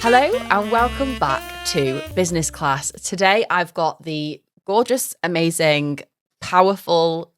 Hello and welcome back to Business Class. Today I've got the gorgeous, amazing, powerful,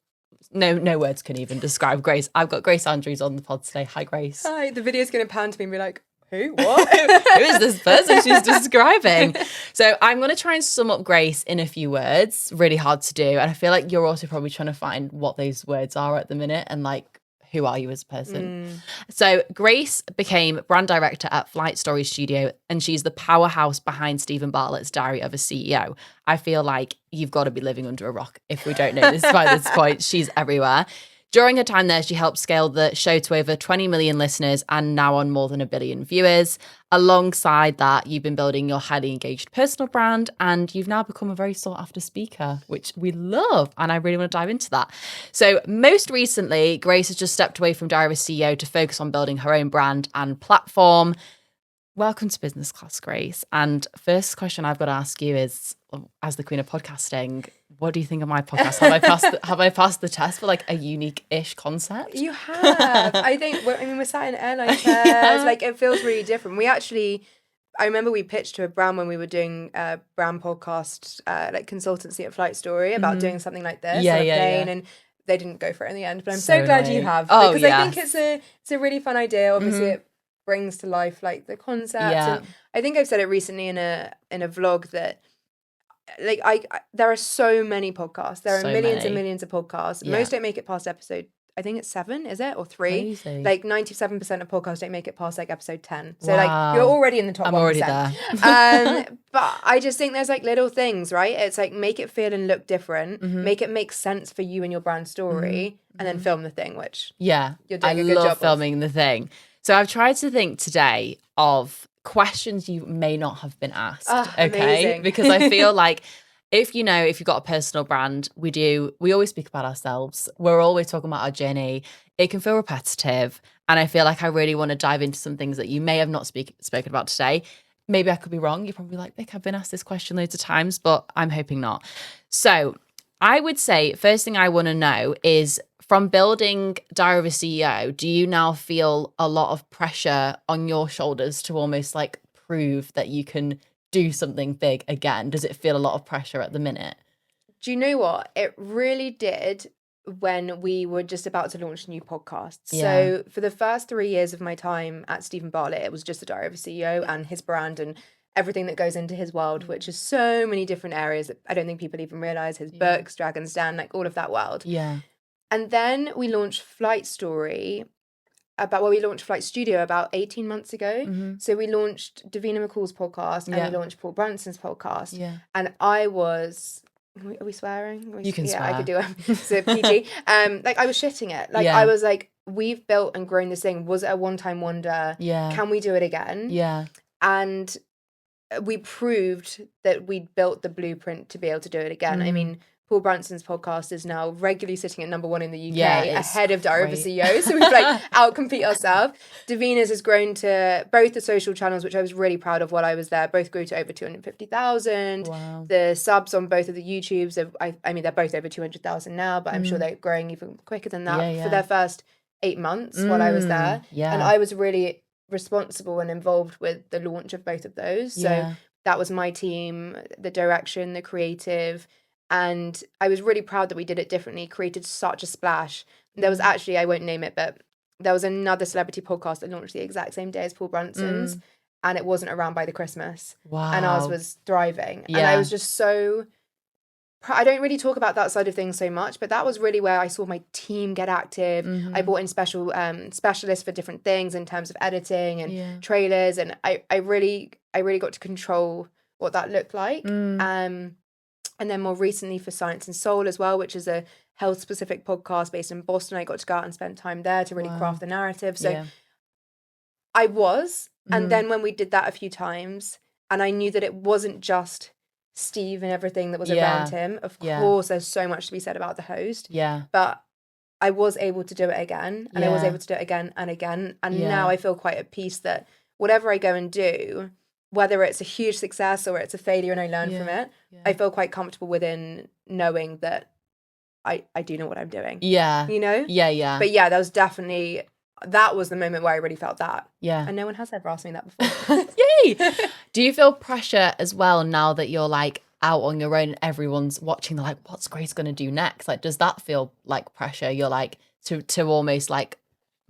no words can even describe Grace. I've got Grace Andrews on the pod today. Hi, Grace. Hi, the video's going to pan to me and be like, who? What? Who is this person she's describing? So I'm going to try and sum up Grace in a few words. Really hard to do. And I feel like you're also probably trying to find what those words are at the minute and like, who are you as a person? So Grace became brand director at Flight Story Studio, and she's the powerhouse behind Steven Bartlett's Diary of a CEO. I feel like you've got to be living under a rock if we don't know this by this point. She's everywhere. During her time there, she helped scale the show to over 20 million listeners and now on more than 1 billion viewers. Alongside that, you've been building your highly engaged personal brand, and you've now become a very sought after speaker, which we love. And I really want to dive into that. So most recently, Grace has just stepped away from Diary of a CEO to focus on building her own brand and platform. Welcome to Business Class, Grace. And first question I've got to ask you is, as the queen of podcasting, what do you think of my podcast? Have I passed the test for like a unique-ish concept? You have. I think, we're sat in airline chairs. Yeah. Like, it feels really different. I remember we pitched to a brand when we were doing a brand podcast, like consultancy at Flight Story about doing something like this on a plane. And they didn't go for it in the end. But I'm so glad you have. Because I think it's a really fun idea. Obviously, it brings to life like the concept. Yeah. And I think I've said it recently in a vlog that like there are so many podcasts. There are millions and millions of podcasts. Yeah. Most don't make it past episode, I think it's 7, is it? Or 3? Crazy. Like 97% of podcasts don't make it past like episode 10. So like you're already in the top 1%. I'm already there. But I just think there's like little things, right? It's like make it feel and look different, make it make sense for you and your brand story, and then film the thing, which you're doing a good job. I love filming the thing. So I've tried to think today of questions you may not have been asked. Okay. Amazing. Because I feel like if you've got a personal brand, we always speak about ourselves. We're always talking about our journey. It can feel repetitive. And I feel like I really want to dive into some things that you may have not spoken about today. Maybe I could be wrong. You're probably like, Vic, I've been asked this question loads of times, but I'm hoping not. So I would say first thing I want to know is, from building Diary of a CEO, do you now feel a lot of pressure on your shoulders to almost like prove that you can do something big again? Does it feel a lot of pressure at the minute? Do you know what? It really did when we were just about to launch a new podcast. Yeah. So for the first 3 years of my time at Steven Bartlett, it was just the Diary of a CEO and his brand and everything that goes into his world, which is so many different areas that I don't think people even realize. His books, Dragon's Den, like all of that world. Yeah. And then we launched Flight Studio about 18 months ago. So we launched Davina McCall's podcast and we launched Paul Brunson's podcast. Yeah. And I was, are we swearing? You can swear. I could do it. So PG. Like I was shitting it. Like I was like, we've built and grown this thing. Was it a one-time wonder? Yeah. Can we do it again? Yeah. And we proved that we'd built the blueprint to be able to do it again. I mean, Paul Brunson's podcast is now regularly sitting at #1 in the UK, ahead of Diary of a CEO. So we've like outcompete ourselves. Davina's has grown to both the social channels, which I was really proud of while I was there. Both grew to over 250,000. Wow. The subs on both of the YouTubes, I mean, they're both over 200,000 now, but I'm sure they're growing even quicker than that for their first 8 months while I was there. Yeah. And I was really responsible and involved with the launch of both of those. So that was my team, the direction, the creative. And I was really proud that we did it differently, created such a splash. There was actually, I won't name it, but there was another celebrity podcast that launched the exact same day as Paul Brunson's, and it wasn't around by the Christmas. Wow. And ours was thriving. Yeah. And I was just so, I don't really talk about that side of things so much, but that was really where I saw my team get active. I brought in special specialists for different things in terms of editing and trailers. And I really got to control what that looked like. And then more recently for Science and Soul as well, which is a health-specific podcast based in Boston. I got to go out and spend time there to really craft the narrative. So I was. And then when we did that a few times, and I knew that it wasn't just Steve and everything that was around him. Of course, there's so much to be said about the host. Yeah. But I was able to do it again. And I was able to do it again and again. And now I feel quite at peace that whatever I go and do, whether it's a huge success or it's a failure and I learn from it, I feel quite comfortable within knowing that I do know what I'm doing. Yeah. You know? Yeah. But yeah, there was definitely, that was the moment where I really felt that. Yeah. And no one has ever asked me that before. Yay! Do you feel pressure as well now that you're like out on your own and everyone's watching? They're like, what's Grace going to do next? Like, does that feel like pressure? You're like to almost like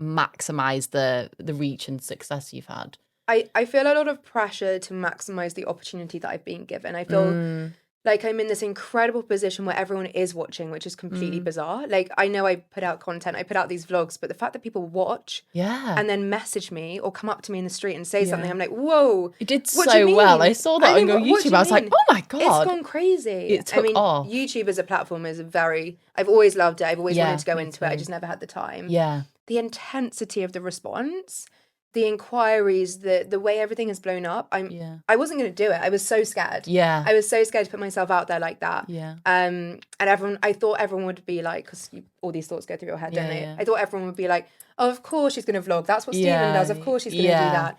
maximize the reach and success you've had? I feel a lot of pressure to maximize the opportunity that I've been given. I feel like I'm in this incredible position where everyone is watching, which is completely bizarre. Like, I know I put out content, I put out these vlogs, but the fact that people watch and then message me or come up to me in the street and say something, I'm like, whoa. You did so well. I saw that on your YouTube. I was like, oh my God. It's gone crazy. It took off. YouTube as a platform is I've always loved it. I've always wanted to go into it. I just never had the time. Yeah. The intensity of the response, the inquiries, the way everything is blown up. I wasn't going to do it. I was so scared. Yeah. I was so scared to put myself out there like that. Yeah. And I thought everyone would be like, because all these thoughts go through your head, don't they? I thought everyone would be like, oh, of course she's going to vlog. That's what Steven does. Of course she's going to do that.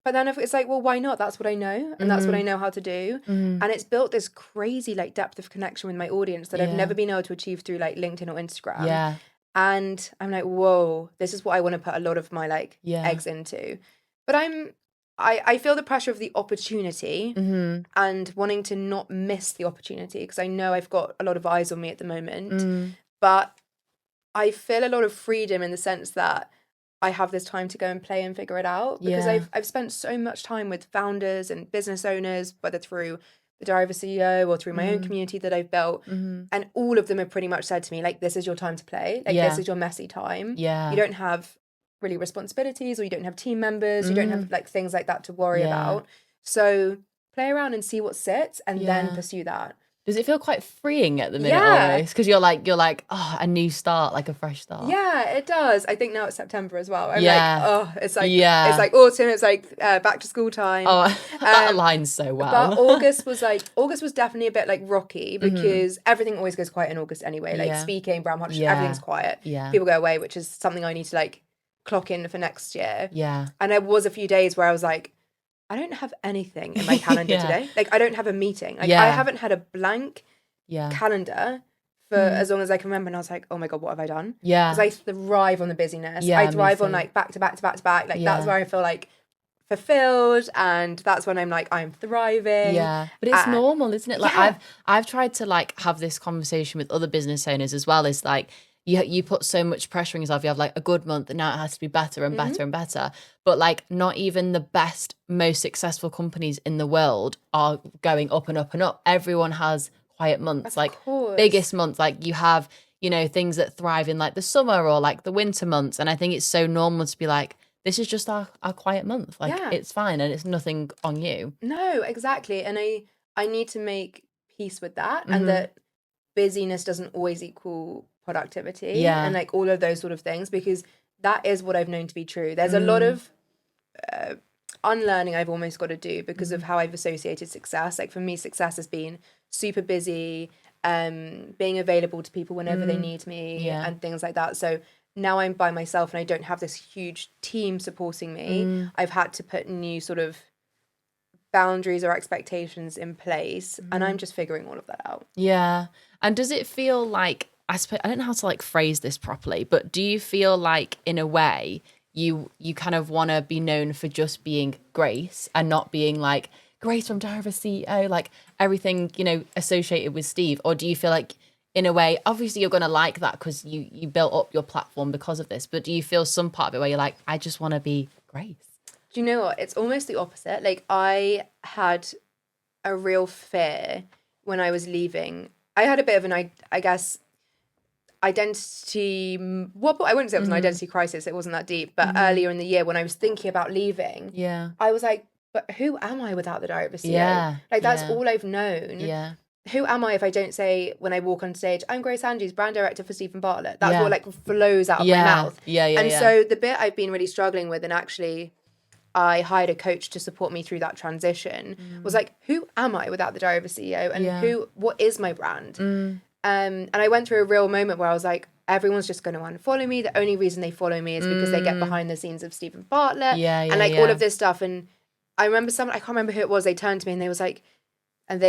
But then it's like, well, why not? That's what I know. And that's what I know how to do. And it's built this crazy like depth of connection with my audience that I've never been able to achieve through like LinkedIn or Instagram. Yeah. And I'm like, whoa, this is what I want to put a lot of my like eggs into. But I feel the pressure of the opportunity and wanting to not miss the opportunity, because I know I've got a lot of eyes on me at the moment. But I feel a lot of freedom in the sense that I have this time to go and play and figure it out, because I've spent so much time with founders and business owners, whether through the Diary of a CEO or through my own community that I've built. And all of them have pretty much said to me, like, this is your time to play. Like, this is your messy time. Yeah. You don't have really responsibilities, or you don't have team members. You don't have like things like that to worry about. So play around and see what sits, and then pursue that. Does it feel quite freeing at the minute almost? Because you're like, oh, a new start, like a fresh start. Yeah, it does. I think now it's September as well. I'm like, oh, it's like autumn. It's like back to school time. Oh, that aligns so well. But August was definitely a bit like rocky, because everything always goes quiet in August anyway. Like speaking, Brown Partnership, everything's quiet. Yeah. People go away, which is something I need to like clock in for next year. Yeah. And there was a few days where I was like, I don't have anything in my calendar today. Like, I don't have a meeting. Like, I haven't had a blank calendar for as long as I can remember. And I was like, oh my God, what have I done? Yeah. Because I thrive on the busyness. I thrive on like back to back to back to back. Like, that's where I feel like fulfilled, and that's when I'm like, I'm thriving. Yeah. But it's normal, isn't it? Like, I've tried to like have this conversation with other business owners as well. It's like, you put so much pressure on yourself. You have like a good month and now it has to be better and better and better. But like, not even the best, most successful companies in the world are going up and up and up. Everyone has quiet months, biggest months. Like, you have, things that thrive in like the summer or like the winter months. And I think it's so normal to be like, this is just our quiet month. Like, it's fine and it's nothing on you. No, exactly. And I need to make peace with that, and that busyness doesn't always equal productivity and like all of those sort of things, because that is what I've known to be true. There's a lot of unlearning I've almost got to do because of how I've associated success. Like, for me, success has been super busy, being available to people whenever they need me and things like that. So now I'm by myself and I don't have this huge team supporting me. I've had to put new sort of boundaries or expectations in place, and I'm just figuring all of that out. Yeah. And does it feel like, I don't know how to like phrase this properly, but do you feel like in a way you kind of want to be known for just being Grace and not being like Grace from Diary of a CEO, like everything, associated with Steve? Or do you feel like in a way, obviously you're going to like that because you built up your platform because of this, but do you feel some part of it where you're like, I just want to be Grace? Do you know what? It's almost the opposite. Like, I had a real fear when I was leaving. I had a bit of an, I guess, identity, I wouldn't say it was an identity crisis, it wasn't that deep, but earlier in the year when I was thinking about leaving, I was like, but who am I without the Diary of a CEO? Like, that's all I've known. Who am I if I don't say, when I walk on stage, I'm Grace Andrews, brand director for Steven Bartlett? That's what like flows out of my mouth. So the bit I've been really struggling with, and actually I hired a coach to support me through that transition, was like, who am I without the Diary of a CEO? And what is my brand? And I went through a real moment where I was like, everyone's just going to unfollow me. The only reason they follow me is because they get behind the scenes of Steven Bartlett and like all of this stuff. And I remember I can't remember who it was, they turned to me and they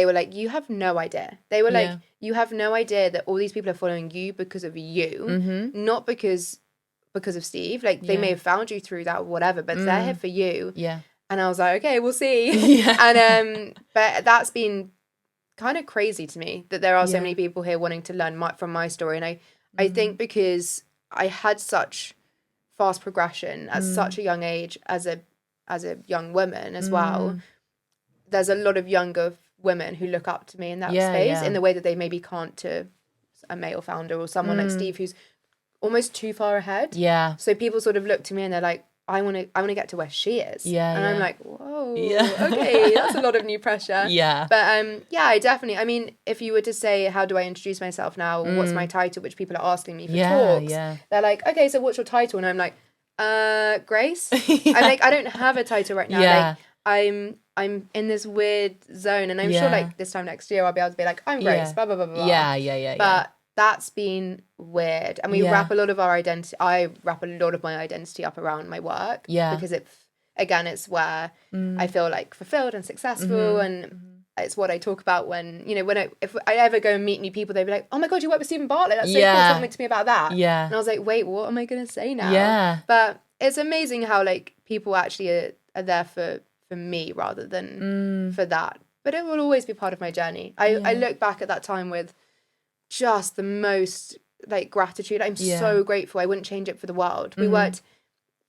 were like, you have no idea. They were like, you have no idea that all these people are following you because of you, not because because of Steve. Like they may have found you through that or whatever, but they're here for you. Yeah. And I was like, okay, we'll see. Yeah. And but that's been kind of crazy to me that there are so many people here wanting to learn from my story. And I think because I had such fast progression at such a young age as a young woman as well, there's a lot of younger women who look up to me in that space in the way that they maybe can't to a male founder or someone like Steve who's almost too far ahead. Yeah. So people sort of look to me and they're like, I want to get to where she is. Yeah. And I'm like, whoa, okay, that's a lot of new pressure. Yeah. But I definitely, I mean, if you were to say, how do I introduce myself now? What's my title? Which people are asking me for talks. Yeah. They're like, okay, so what's your title? And I'm like, Grace. I'm like, I don't have a title right now. Yeah. Like I'm in this weird zone, and I'm sure like this time next year I'll be able to be like, I'm Grace, blah blah blah blah. Yeah. But that's been weird, and we wrap a lot of our identity. I wrap a lot of my identity up around my work. Yeah, because it's where I feel like fulfilled and successful, and it's what I talk about when if I ever go and meet new people, they'd be like, oh my god, you work with Steven Bartlett, that's so cool, talk to me about that. Yeah. And I was like, wait, what am I gonna say now? Yeah. But it's amazing how like people actually are there for me rather than for that. But it will always be part of my journey. I look back at that time with just the most like gratitude. I'm so grateful. I wouldn't change it for the world. We worked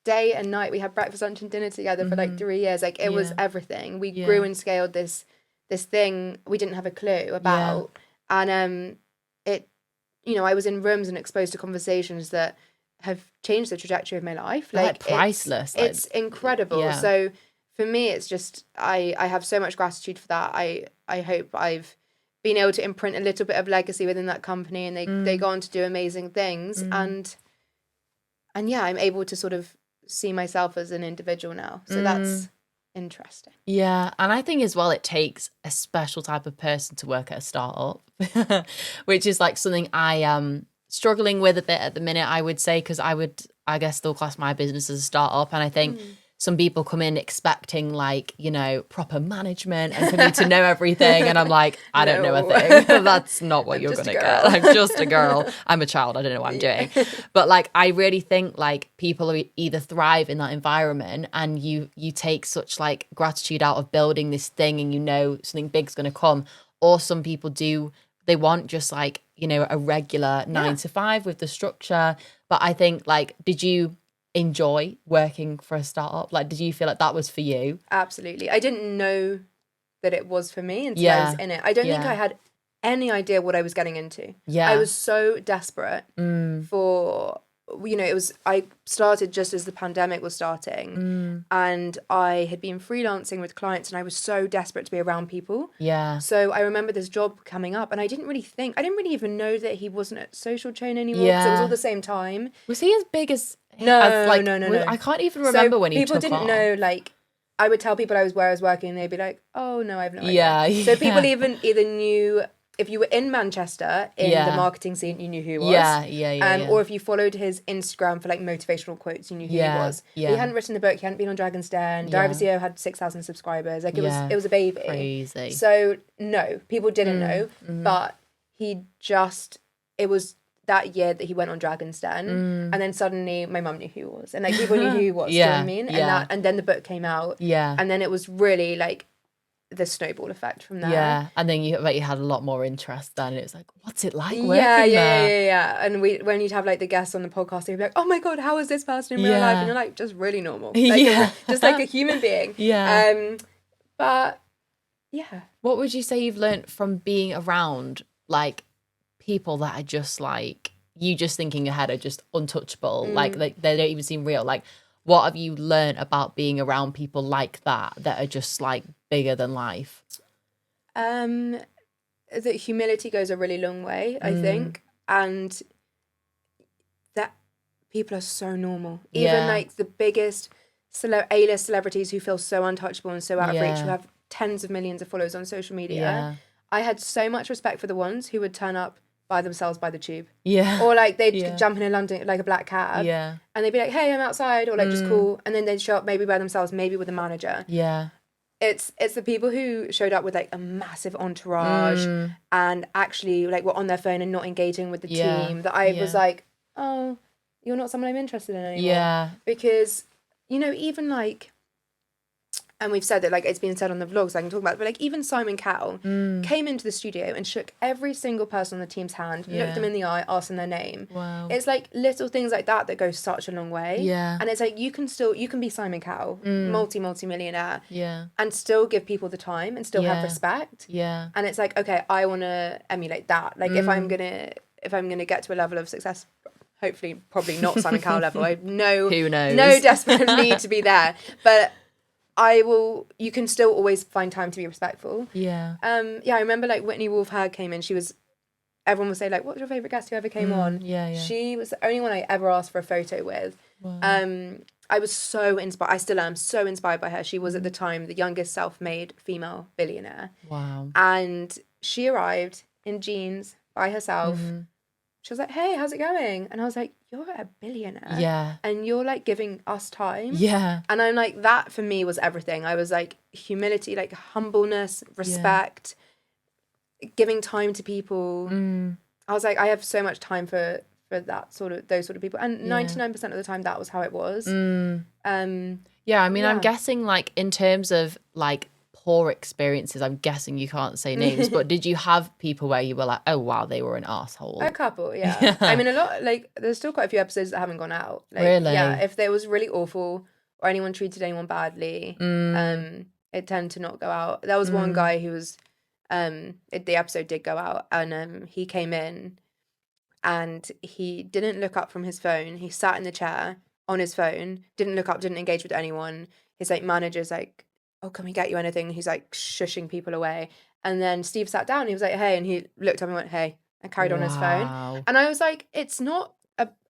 day and night. We had breakfast, lunch and dinner together for like 3 years. Like it was everything. We grew and scaled this thing we didn't have a clue about. And I was in rooms and exposed to conversations that have changed the trajectory of my life. Like priceless. It's incredible. Yeah. So for me, it's just I have so much gratitude for that. I hope I've been able to imprint a little bit of legacy within that company, and they go on to do amazing things. And I'm able to sort of see myself as an individual now. So that's interesting. Yeah, and I think as well it takes a special type of person to work at a startup, which is like something I am struggling with a bit at the minute, I would say, because I guess still class my business as a startup, and I think some people come in expecting like, proper management and for me to know everything. And I'm like, I don't know a thing. That's not what you're going to get. I'm just a girl. I'm a child. I don't know what I'm doing. But like, I really think like people either thrive in that environment and you take such like gratitude out of building this thing and something big's going to come. Or some people they want just like, a regular 9 to 5 with the structure. But I think like, did you enjoy working for a startup? Like, did you feel like that was for you? Absolutely. I didn't know that it was for me until I was in it. I don't think I had any idea what I was getting into. Yeah. I was so desperate for, I started just as the pandemic was starting and I had been freelancing with clients and I was so desperate to be around people. Yeah. So I remember this job coming up and I didn't really even know that he wasn't at Social Chain anymore because it was all the same time. Was he as big as... No. I can't even remember when he took off. People didn't know, like, I would tell people where I was working and they'd be like, oh, no, I have no idea. Yeah. So people even either knew, if you were in Manchester, in the marketing scene, you knew who he was. Yeah. Or if you followed his Instagram for, like, motivational quotes, you knew who he was. Yeah. He hadn't written a book, he hadn't been on Dragon's Den. Diary CEO had 6,000 subscribers. Like, it was a baby. Crazy. So, no, people didn't know. But it was that year that he went on Dragon's Den, and then suddenly my mum knew who he was, and like people knew who he was. Do you know what I mean? And then the book came out. Yeah. And then it was really like the snowball effect from there. Yeah. And then you had a lot more interest then. It was like, what's it like working there? Yeah. And when you'd have like the guests on the podcast, they'd be like, oh my god, how is this person in real life? And you're like, just really normal. Like, just like a human being. Yeah. But yeah. What would you say you've learned from being around like people that are just like, you just think in your head are just untouchable, like they don't even seem real? Like, what have you learned about being around people like that are just like bigger than life? That humility goes a really long way, I think, and that people are so normal. Even like the biggest A-list celebrities who feel so untouchable and so out of reach, who have tens of millions of followers on social media. I had so much respect for the ones who would turn up by themselves by the tube. Yeah. Or like they'd jump in a London, like a black cab. Yeah. And they'd be like, hey, I'm outside, or like just cool. And then they'd show up maybe by themselves, maybe with a manager. Yeah. It's the people who showed up with like a massive entourage and actually like were on their phone and not engaging with the team that I was like, oh, you're not someone I'm interested in anymore. Yeah. Because, you know, even like, and we've said that, like, it's been said on the vlogs, so I can talk about it, but like even Simon Cowell came into the studio and shook every single person on the team's hand, looked them in the eye, asked them their name. Wow. It's like little things like that that go such a long way. Yeah. And it's like you can be Simon Cowell, multi-millionaire, yeah, and still give people the time and still have respect. Yeah. And it's like, okay, I want to emulate that. Like if I'm gonna get to a level of success, hopefully probably not Simon Cowell level. I know who knows, no desperate need to be there, but you can still always find time to be respectful. Yeah. I remember like Whitney Wolf-Herd came in. Everyone would say like, what was your favourite guest who ever came on? Yeah. She was the only one I ever asked for a photo with. Wow. I was so inspired. I still am so inspired by her. She was at the time the youngest self-made female billionaire. Wow. And she arrived in jeans by herself. She was like, hey, how's it going? And I was like, you're a billionaire. Yeah. And you're like giving us time. Yeah. And I'm like, that for me was everything. I was like, humility, like humbleness, respect, giving time to people. I was like, I have so much time for those sort of people. And 99% of the time that was how it was. Yeah, I mean, I'm guessing like in terms of like poor experiences, I'm guessing you can't say names, but did you have people where you were like, oh wow, they were an asshole? A couple, yeah. I mean, a lot, like there's still quite a few episodes that haven't gone out. Like, really? Yeah, if there was really awful or anyone treated anyone badly, it tended to not go out. There was one guy who was, the episode did go out, and he came in and he didn't look up from his phone. He sat in the chair on his phone, didn't look up, didn't engage with anyone. His like manager's like, oh, can we get you anything? He's like shushing people away. And then Steve sat down and he was like, hey, and he looked up and went, hey, and carried on his phone. And I was like, it's not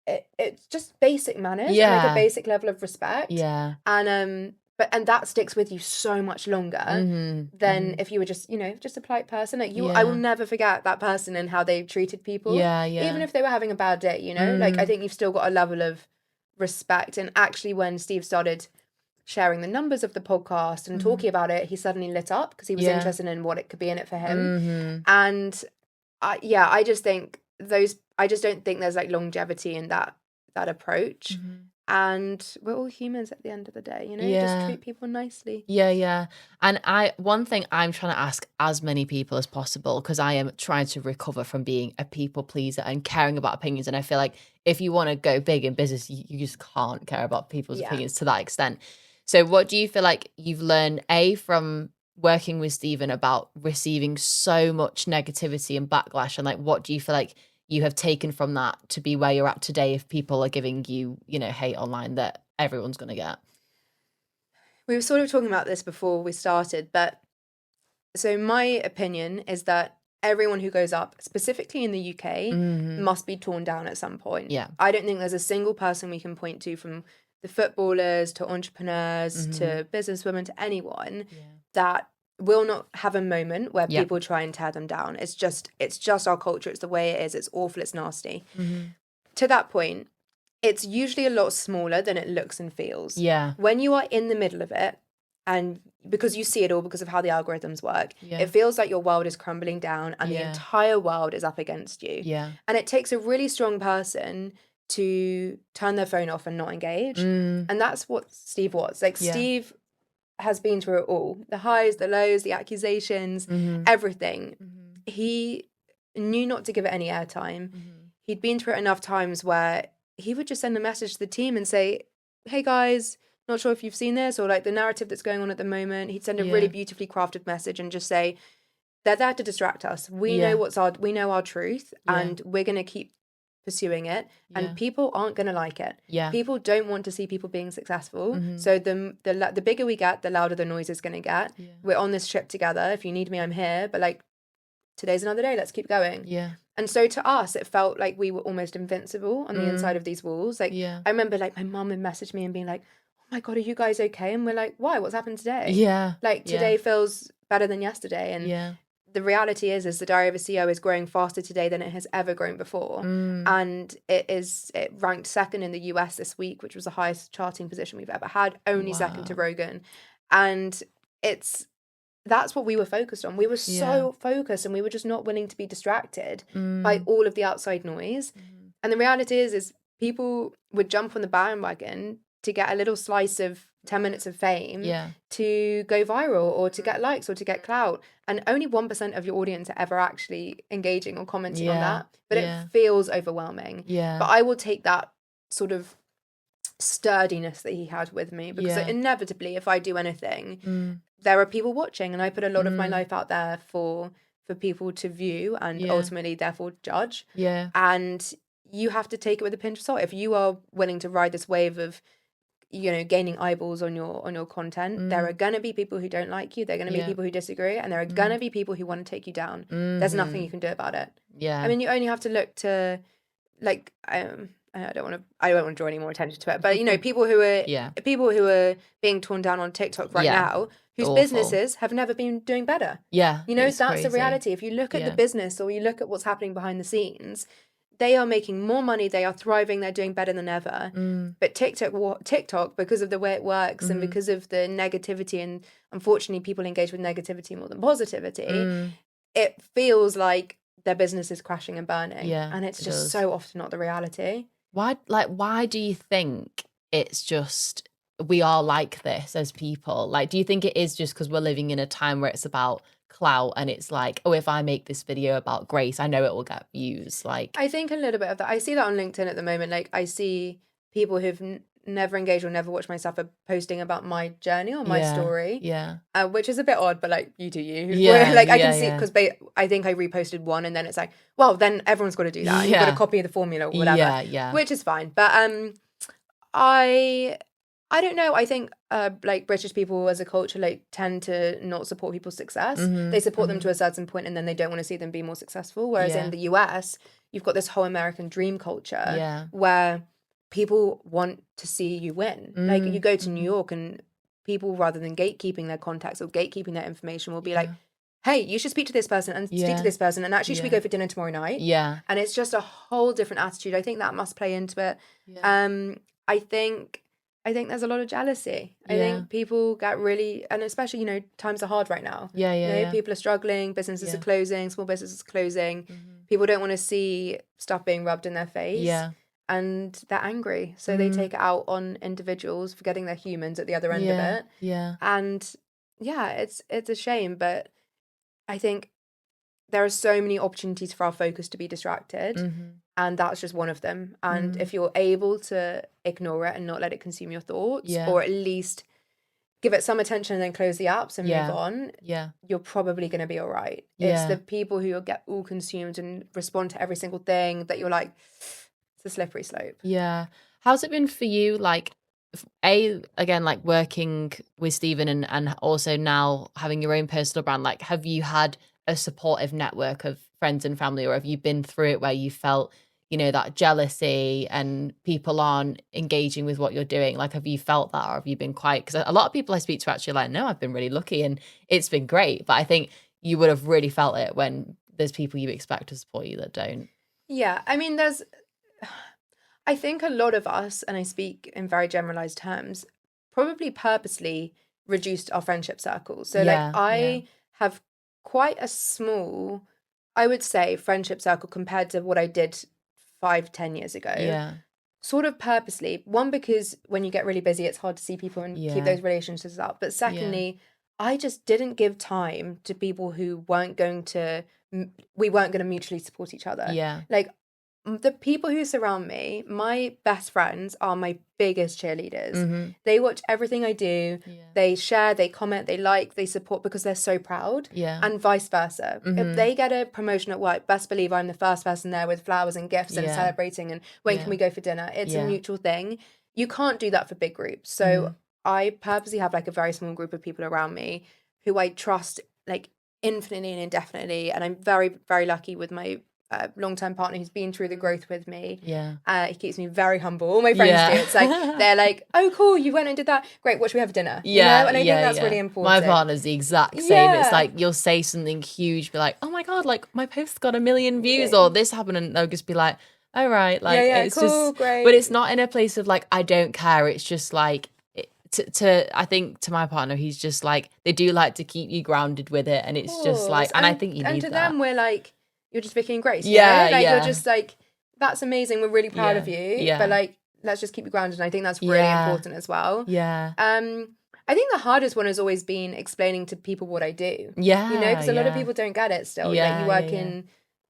it's just basic manners and like a basic level of respect. Yeah. And and that sticks with you so much longer than if you were just, you know, just a polite person. Like I will never forget that person and how they treated people. Yeah. Even if they were having a bad day, you know, like I think you've still got a level of respect. And actually when Steve started sharing the numbers of the podcast and talking about it, he suddenly lit up because he was interested in what it could be in it for him. And I just think I just don't think there's like longevity in that approach. And we're all humans at the end of the day, you know, just treat people nicely. Yeah. And one thing I'm trying to ask as many people as possible, because I am trying to recover from being a people pleaser and caring about opinions. And I feel like if you want to go big in business, you just can't care about people's opinions to that extent. So what do you feel like you've learned, from working with Steven about receiving so much negativity and backlash? And like, what do you feel like you have taken from that to be where you're at today if people are giving you, you know, hate online that everyone's going to get? We were sort of talking about this before we started, but so my opinion is that everyone who goes up, specifically in the UK, must be torn down at some point. Yeah. I don't think there's a single person we can point to, from the footballers to entrepreneurs to businesswomen to anyone, that will not have a moment where people try and tear them down. It's just our culture. It's the way it is. It's awful. It's nasty. To that point, it's usually a lot smaller than it looks and feels. Yeah. When you are in the middle of it, and because you see it all because of how the algorithms work, it feels like your world is crumbling down and the entire world is up against you. Yeah. And it takes a really strong person to turn their phone off and not engage. And that's what Steve was. Like, Steve has been through it all. The highs, the lows, the accusations, everything. He knew not to give it any airtime. He'd been through it enough times where he would just send a message to the team and say, hey guys, not sure if you've seen this, or like the narrative that's going on at the moment. He'd send a really beautifully crafted message and just say, they're there to distract us. We know we know our truth, and we're going to keep pursuing it, and people aren't going to like it. People don't want to see people being successful. So the bigger we get, the louder the noise is going to get. We're on this trip together. If you need me, I'm here, but like, today's another day, let's keep going. And so to us, it felt like we were almost invincible on the inside of these walls. Like, I remember like my mum would message me and being like, oh my God, are you guys okay? And we're like, why? What's happened today? Like, today feels better than yesterday. And the reality is the Diary of a CEO is growing faster today than it has ever grown before. And it ranked second in the US this week, which was the highest charting position we've ever had, only second to Rogan. And that's what we were focused on. We were so focused, and we were just not willing to be distracted by all of the outside noise. And the reality is people would jump on the bandwagon to get a little slice of 10 minutes of fame to go viral or to get likes or to get clout. And only 1% of your audience are ever actually engaging or commenting on that. But it feels overwhelming. Yeah. But I will take that sort of sturdiness that he had with me, because inevitably, if I do anything, there are people watching, and I put a lot of my life out there for people to view and ultimately therefore judge. Yeah. And you have to take it with a pinch of salt. If you are willing to ride this wave of, you know, gaining eyeballs on your content, there are going to be people who don't like you, there are going to be people who disagree, and there are going to be people who want to take you down. There's nothing you can do about it. I mean, you only have to look to, like, I don't want to draw any more attention to it, but you know, people who are being torn down on TikTok right now, whose businesses have never been doing better. Yeah, you know, that's crazy. The reality. If you look at the business, or you look at what's happening behind the scenes, they are making more money, they are thriving, they're doing better than ever. But TikTok, because of the way it works and because of the negativity, and unfortunately people engage with negativity more than positivity, it feels like their business is crashing and burning. Yeah, and it's just so often not the reality. Why do you think it's just, we are like this as people? Like, do you think it is just because we're living in a time where it's about clout, and it's like, oh, if I make this video about Grace, I know it will get views? Like, I think a little bit of that. I see that on LinkedIn at the moment. Like, I see people who've never engaged or never watched my stuff are posting about my journey or my story. Yeah. Which is a bit odd, but like, you do you. Yeah. Like, I can see, because I think I reposted one, and then it's like, well, then everyone's got to do that. You've got to copy the formula or whatever. Yeah, yeah. Which is fine. But I don't know. I think like British people as a culture like tend to not support people's success. They support them to a certain point, and then they don't want to see them be more successful. Whereas in the US, you've got this whole American dream culture where people want to see you win. Like, you go to New York, and people, rather than gatekeeping their contacts or gatekeeping their information, will be like, hey, you should speak to this person and speak to this person, and actually should we go for dinner tomorrow night? Yeah. And it's just a whole different attitude. I think that must play into it. I think there's a lot of jealousy. I think people get really, and especially, you know, times are hard right now. Yeah, yeah, you know, people are struggling, businesses are closing, small businesses are closing. People don't want to see stuff being rubbed in their face. Yeah. And they're angry. So they take it out on individuals, forgetting they're humans at the other end of it. Yeah. And yeah, it's a shame, but I think there are so many opportunities for our focus to be distracted. And that's just one of them. And if you're able to ignore it and not let it consume your thoughts, or at least give it some attention and then close the apps and move on, you're probably going to be all right. It's the people who get all consumed and respond to every single thing that you're like, it's a slippery slope. Yeah. How's it been for you? Like, again, like working with Steven and also now having your own personal brand, like, have you had a supportive network of friends and family, or have you been through it where you felt, you know, that jealousy and people aren't engaging with what you're doing? Like, have you felt that, or have you been quiet? Because a lot of people I speak to actually like, no, I've been really lucky and it's been great. But I think you would have really felt it when there's people you expect to support you that don't. Yeah, I mean, I think a lot of us, and I speak in very generalized terms, probably purposely reduced our friendship circles. So like, I have quite a small, I would say, friendship circle compared to what I did 5-10 years ago. Yeah. Sort of purposely. One, because when you get really busy, it's hard to see people and keep those relationships up. But secondly, I just didn't give time to people who we weren't going to mutually support each other. Yeah. Like, the people who surround me, my best friends, are my biggest cheerleaders. They watch everything I do. They share, they comment, they like, they support, because they're so proud. Yeah. And vice versa. If they get a promotion at work, best believe I'm the first person there with flowers and gifts and celebrating and when can we go for dinner? It's a mutual thing. You can't do that for big groups. So I purposely have like a very small group of people around me who I trust like infinitely and indefinitely. And I'm very, very lucky with my long-term partner who's been through the growth with me. Yeah. He keeps me very humble. All my friends do. It's like, they're like, oh, cool, you went and did that. Great, what should we have for dinner? Yeah. You know? And I think that's really important. My partner's the exact same. It's like, you'll say something huge, be like, oh my God, like my post got 1 million views, or this happened, and they'll just be like, all right, like it's cool, just great. But it's not in a place of like, I don't care. It's just like, I think to my partner, he's just like, they do like to keep you grounded with it, and it's just like, and I think you need that. And to them, we're like, you're just Vicky and Grace. Yeah, like, you're just like, that's amazing. We're really proud of you. Yeah. But like, let's just keep you grounded. And I think that's really important as well. Yeah. I think the hardest one has always been explaining to people what I do. Yeah. You know, because a lot of people don't get it still. Yeah, like you work in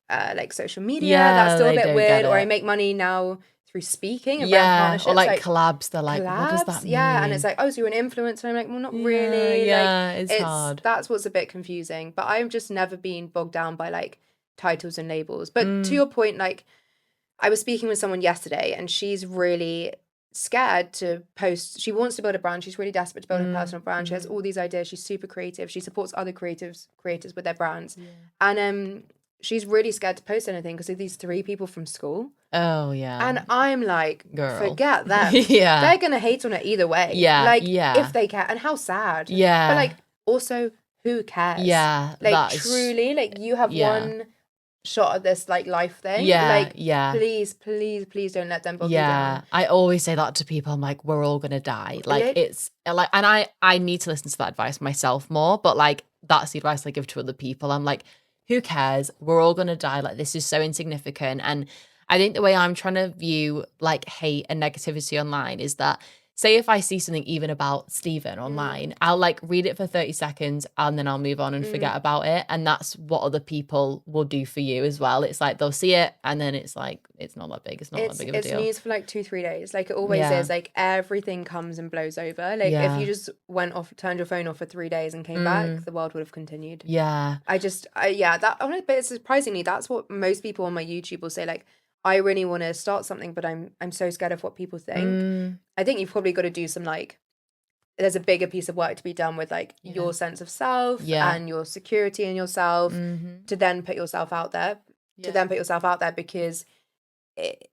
like social media. Yeah, that's still a they bit don't weird. get Or I it. make money now through speaking and brand partnerships. Or like collabs. They're like, what does that mean? Yeah, and it's like, oh, so you're an influencer. I'm like, well, not really. Yeah, like, it's hard. That's what's a bit confusing. But I've just never been bogged down by like titles and labels. But to your point, like, I was speaking with someone yesterday and she's really scared to post. She wants to build a brand. She's really desperate to build a personal brand. She has all these ideas. She's super creative. She supports other creators with their brands. And she's really scared to post anything because of these 3 people from school. Oh yeah. And I'm like, girl, forget them. Yeah. They're gonna hate on it either way. Yeah. Like Yeah. if they care. And how sad. Yeah. But like also who cares? Yeah. Like truly, like you have one shot at this like life thing. Yeah. Like Yeah. please don't let them bog you down. I always say that to people. I'm like, we're all gonna die. Like it's like, and I need to listen to that advice myself more, but like that's the advice I give to other people. I'm like, who cares? We're all gonna die. Like this is so insignificant. And I think the way I'm trying to view like hate and negativity online is that, say if I see something even about Steven online, I'll like read it for 30 seconds and then I'll move on and forget about it. And that's what other people will do for you as well. It's like they'll see it and then it's like, it's not that big. It's not that big of a deal. It's news for like 2-3 days. Like it always is. Like everything comes and blows over. Like if you just went off, turned your phone off for 3 days and came back, the world would have continued. Yeah. But surprisingly, that's what most people on my YouTube will say. Like, I really want to start something, but I'm so scared of what people think. I think you've probably got to do some like, there's a bigger piece of work to be done with like your sense of self and your security in yourself to then put yourself out there. Because it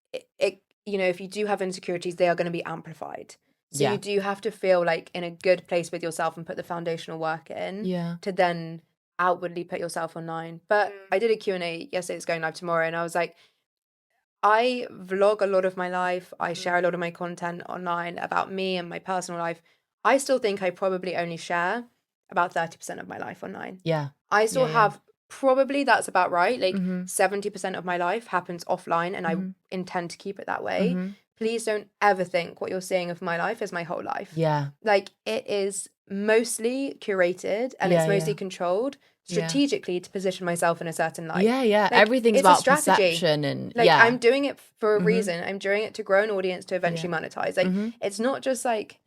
you know, if you do have insecurities, they are going to be amplified. So you do have to feel like in a good place with yourself and put the foundational work in to then outwardly put yourself online. But I did a Q&A yesterday, it's going live tomorrow, and I was like, I vlog a lot of my life. I share a lot of my content online about me and my personal life. I still think I probably only share about 30% of my life online. Yeah. I still have, probably that's about right. Like 70% of my life happens offline and I intend to keep it that way. Please don't ever think what you're seeing of my life is my whole life. Yeah. Like it is mostly curated and it's mostly controlled strategically to position myself in a certain light. Yeah. Like, everything's about perception and like I'm doing it for a reason. I'm doing it to grow an audience to eventually monetize. Like it's not just like,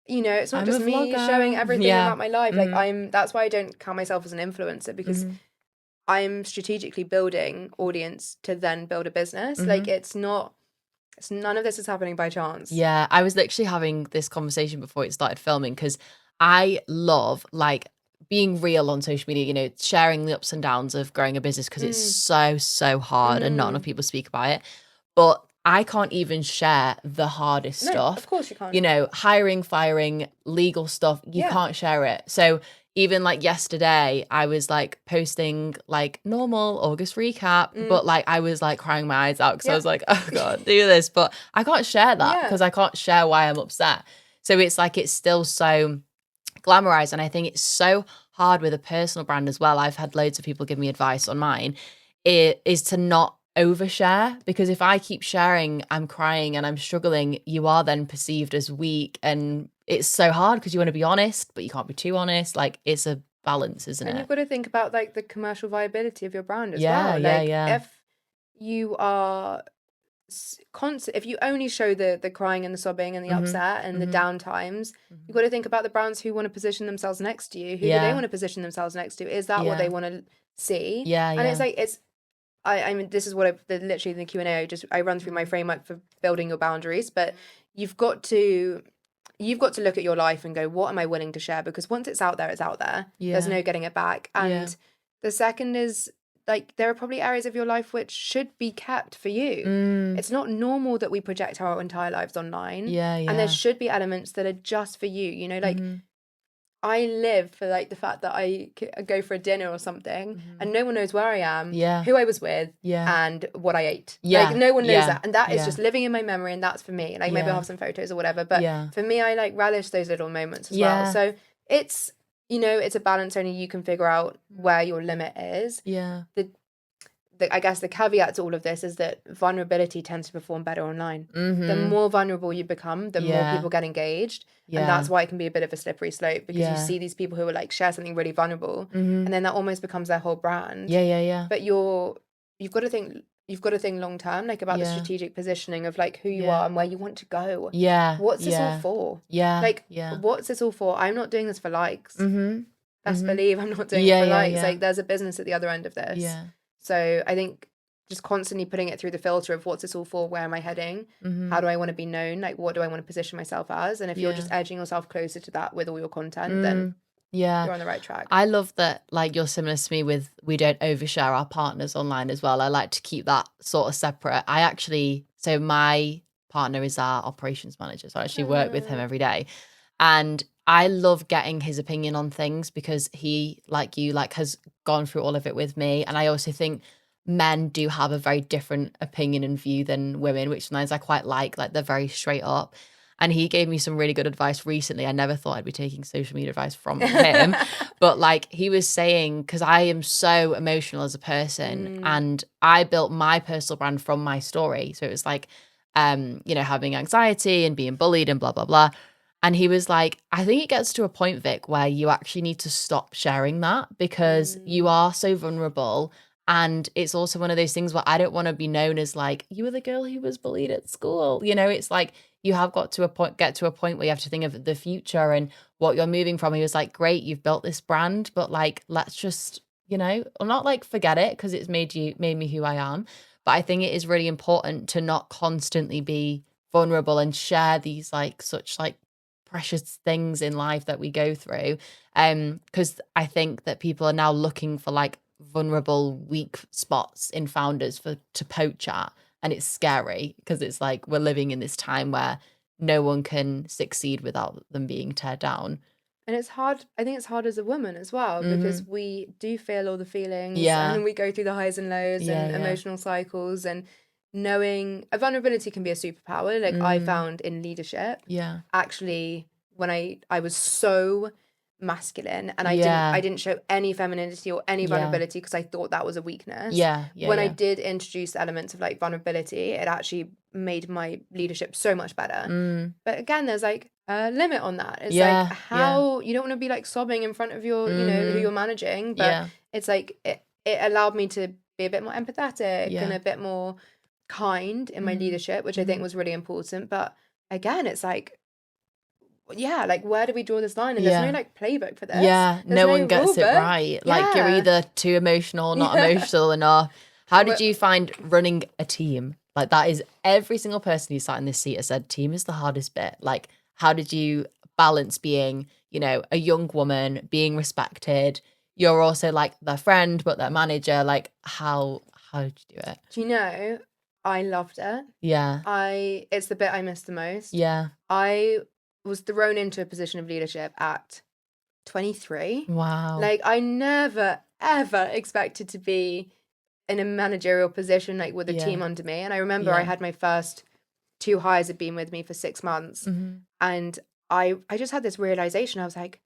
you know, it's not just me showing everything about my life. Like that's why I don't count myself as an influencer, because I'm strategically building audience to then build a business. Like none of this is happening by chance. Yeah, I was literally having this conversation before it started filming, because I love like being real on social media, you know, sharing the ups and downs of growing a business, because it's so hard and not enough people speak about it. But I can't even share the hardest stuff. Of course you can't. You know, hiring, firing, legal stuff, you can't share it. So even like yesterday, I was like posting like normal August recap, but like I was like crying my eyes out because I was like, oh God, do this. But I can't share that because I can't share why I'm upset. So it's like, it's still so glamorized. And I think it's so hard with a personal brand as well. I've had loads of people give me advice on mine. It is to not overshare, because if I keep sharing, I'm crying and I'm struggling, you are then perceived as weak, and it's so hard because you want to be honest, but you can't be too honest. Like it's a balance, isn't it? And you've got to think about like the commercial viability of your brand as well. Like if you are if you only show the crying and the sobbing and the upset and the down times, you've got to think about the brands who want to position themselves next to you. Who do they want to position themselves next to? Is that what they want to see? And it's like, I mean, this is what literally in the Q&A, I run through my framework for building your boundaries, but you've got to look at your life and go, what am I willing to share? Because once it's out there, it's out there. There's no getting it back. And the second is, like, there are probably areas of your life which should be kept for you. It's not normal that we project our entire lives online. And there should be elements that are just for you. You know, like, I live for like the fact that I go for a dinner or something and no one knows where I am, who I was with, and what I ate. Like no one knows that, and that is just living in my memory, and that's for me. Like maybe I'll have some photos or whatever, but for me, I like relish those little moments as well. So it's, you know, it's a balance. Only you can figure out where your limit is. I guess the caveat to all of this is that vulnerability tends to perform better online. The more vulnerable you become, the more people get engaged. And that's why it can be a bit of a slippery slope, because you see these people who are like share something really vulnerable and then that almost becomes their whole brand. But you've got to think long term, like about the strategic positioning of like who you are and where you want to go. What's this all for? What's this all for? I'm not doing this for likes. Best believe I'm not doing it for likes. Like there's a business at the other end of this. So I think just constantly putting it through the filter of what's this all for? Where am I heading? How do I want to be known? Like, what do I want to position myself as? And if you're just edging yourself closer to that with all your content, then you're on the right track. I love that, like, you're similar to me with we don't overshare our partners online as well. I like to keep that sort of separate. So my partner is our operations manager, so I actually work with him every day. And I love getting his opinion on things because he, like you, like has gone through all of it with me. And I also think men do have a very different opinion and view than women, which sometimes I quite like they're very straight up. And he gave me some really good advice recently. I never thought I'd be taking social media advice from him. But like he was saying, because I am so emotional as a person and I built my personal brand from my story. So it was like, having anxiety and being bullied and blah, blah, blah. And he was like, I think it gets to a point, Vic, where you actually need to stop sharing that because you are so vulnerable. And it's also one of those things where I don't want to be known as like, you were the girl who was bullied at school. It's like you have got to get to a point where you have to think of the future and what you're moving from. He was like, great, you've built this brand, but like, let's just, not like forget it because it's made me who I am. But I think it is really important to not constantly be vulnerable and share these like such like precious things in life that we go through. Because I think that people are now looking for like vulnerable, weak spots in founders to poach at. And it's scary because it's like we're living in this time where no one can succeed without them being teared down. And it's hard. I think it's hard as a woman as well because we do feel all the feelings and we go through the highs and lows and emotional cycles, and knowing a vulnerability can be a superpower. Like I found in leadership, actually when I was so masculine and I didn't show any femininity or any vulnerability because I thought that was a weakness. When I did introduce elements of like vulnerability, it actually made my leadership so much better. But again, there's like a limit on that. It's like how you don't want to be like sobbing in front of your who you're managing, but it's like it allowed me to be a bit more empathetic and a bit more kind in my leadership, which I think was really important. But again, it's like like where do we draw this line? And there's no like playbook for this. There's no one gets it right. Like you're either too emotional, not emotional enough. How did you find running a team? Like that is every single person who sat in this seat has said team is the hardest bit. Like how did you balance being, a young woman, being respected? You're also like their friend, but their manager. Like how did you do it? Do you know, I loved it. It's the bit I missed the most. I was thrown into a position of leadership at 23. Wow. Like I never ever expected to be in a managerial position like with a team under me. And I remember I had my first 2 hires had been with me for 6 months. And I just had this realization. I was like,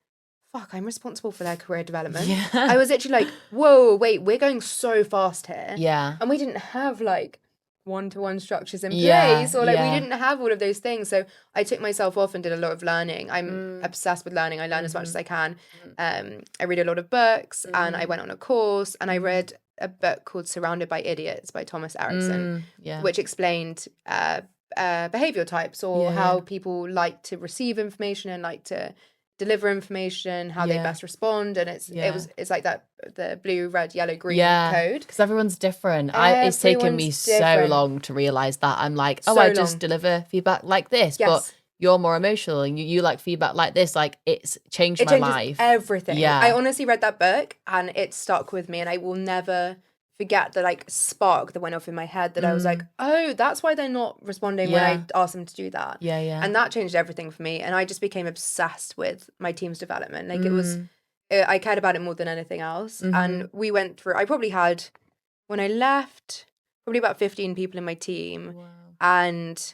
fuck, I'm responsible for their career development. I was literally like, whoa, wait, we're going so fast here. And we didn't have like one-to-one structures in place or like we didn't have all of those things. So I took myself off and did a lot of learning. I'm obsessed with learning. I learn as much as I can. I read a lot of books and I went on a course and I read a book called Surrounded by Idiots by Thomas Erickson, which explained behavioral types or how people like to receive information and like to deliver information, how they best respond, and it's like that the blue, red, yellow, green code because everyone's different. It's taken me so long to realize that. I'm like, I just deliver feedback like this, but you're more emotional and you like feedback like this. Like it's changed my life, everything. I honestly read that book and it stuck with me, and I will never forget the like spark that went off in my head that I was like, oh, that's why they're not responding when I asked them to do that. And that changed everything for me, and I just became obsessed with my team's development. Like it was I cared about it more than anything else. And we went through, I probably had, when I left, probably about 15 people in my team. And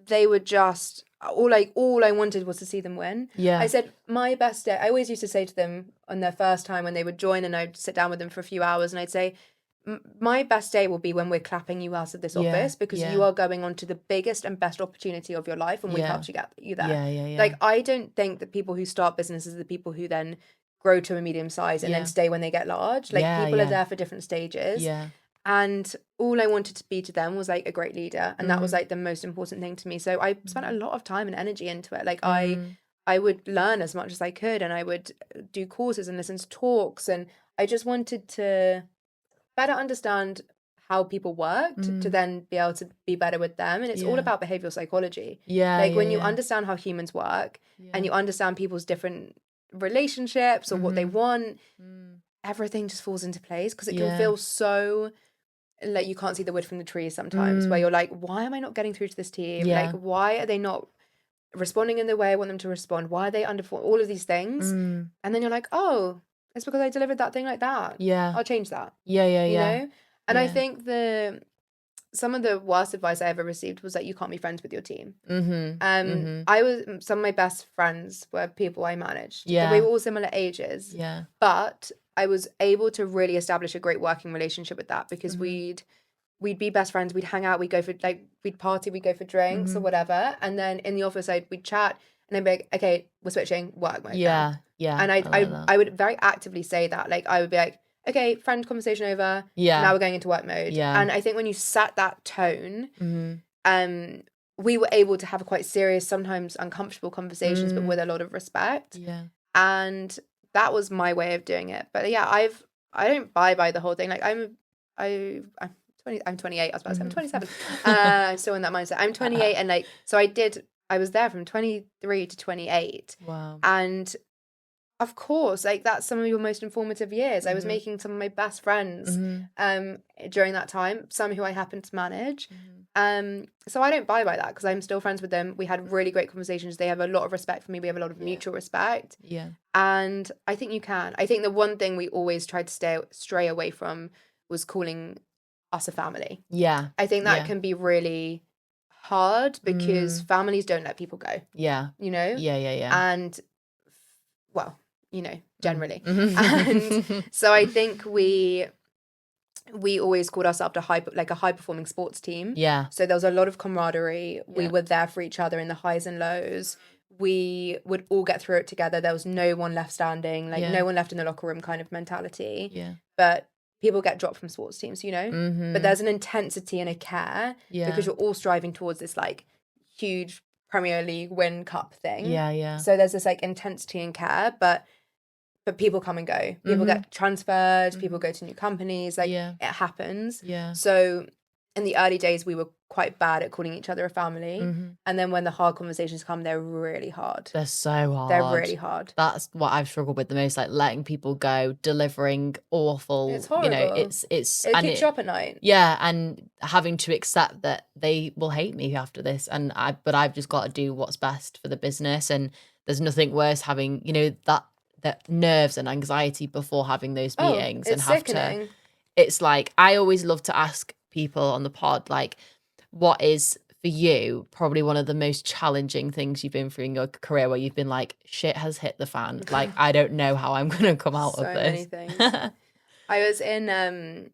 they were just all I wanted was to see them win. I said my best day, I always used to say to them on their first time when they would join, and I'd sit down with them for a few hours and I'd say, my best day will be when we're clapping you out of this office, because you are going on to the biggest and best opportunity of your life, and we've helped you get you there. Like, I don't think that people who start businesses are the people who then grow to a medium size and then stay when they get large. Like, people are there for different stages. And all I wanted to be to them was like a great leader, and that was like the most important thing to me. So I spent a lot of time and energy into it. Like, I would learn as much as I could, and I would do courses and listen to talks, and I just wanted to better understand how people worked to then be able to be better with them. And it's all about behavioral psychology. When you understand how humans work and you understand people's different relationships or what they want, everything just falls into place, because it can feel so like you can't see the wood from the trees sometimes, where you're like, why am I not getting through to this team? Like, why are they not responding in the way I want them to respond? Why are they underperforming? All of these things. And then you're like, oh, it's because I delivered that thing like that. I'll change that. You know? And I think some of the worst advice I ever received was that you can't be friends with your team. Some of my best friends were people I managed. We were all similar ages. But I was able to really establish a great working relationship with that, because we'd be best friends, we'd hang out, we'd go for we'd party, we'd go for drinks or whatever. And then in the office we'd chat, and I'd be like, okay, we're switching work mode now. And I would very actively say that. Like, I would be like, okay, friend conversation over. Now we're going into work mode. And I think when you set that tone, we were able to have quite serious, sometimes uncomfortable conversations, but with a lot of respect. And that was my way of doing it. But I don't buy by the whole thing. Like, I'm 28. I was about to say I'm 27. I'm still in that mindset. I'm 28, and like, so I was there from 23 to 28. Wow. And of course, like, that's some of your most informative years. I was making some of my best friends during that time, some who I happened to manage. So I don't buy by that, because I'm still friends with them. We had really great conversations. They have a lot of respect for me. We have a lot of mutual respect. And I think you can. I think the one thing we always tried to stray away from was calling us a family. I think that can be really hard, because families don't let people go. You know? And, well, you know, generally. And so I think we always called ourselves a high performing sports team. So there was a lot of camaraderie. We were there for each other in the highs and lows. We would all get through it together. There was no one left standing, like no one left in the locker room kind of mentality. But people get dropped from sports teams, you know? But there's an intensity and a care, because you're all striving towards this like huge Premier League win cup thing. So there's this like intensity and care, but people come and go. People get transferred, people go to new companies, like it happens. So in the early days, we were quite bad at calling each other a family. And then when the hard conversations come, they're really hard. They're so hard. They're really hard. That's what I've struggled with the most, like letting people go, delivering awful. It's horrible. You know, it keeps you up at night. And having to accept that they will hate me after this, but I've just got to do what's best for the business. And there's nothing worse having, you know, that nerves and anxiety before having those meetings, and have sickening. It's like, I always love to ask people on the pod, like, what is for you probably one of the most challenging things you've been through in your career, where you've been like, shit has hit the fan, like I don't know how I'm gonna come out of this. So many things. I was in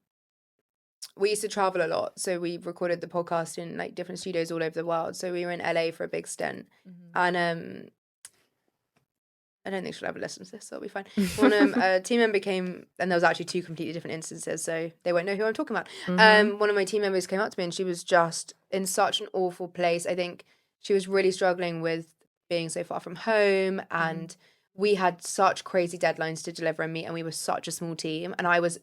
we used to travel a lot, so we recorded the podcast in like different studios all over the world. So we were in LA for a big stint, and I don't think she'll ever listen to this, so it'll be fine. A team member came, and there was actually two completely different instances, so they won't know who I'm talking about. One of my team members came up to me, and she was just in such an awful place. I think she was really struggling with being so far from home, and we had such crazy deadlines to deliver and meet, and we were such a small team, and I was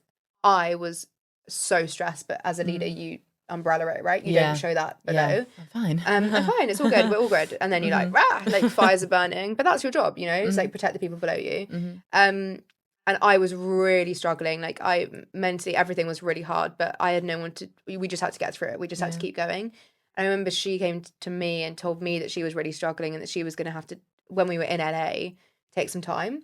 so stressed. But as a leader, you umbrella it, right? You don't show that below. I'm fine. I'm fine. It's all good. We're all good. And then you're like, rah, like fires are burning. But that's your job, you know? It's like protect the people below you. And I was really struggling. Like, I mentally, everything was really hard, but I had no one to, we just had to get through it. We just had to keep going. And I remember she came to me and told me that she was really struggling, and that she was going to have to, when we were in LA, take some time.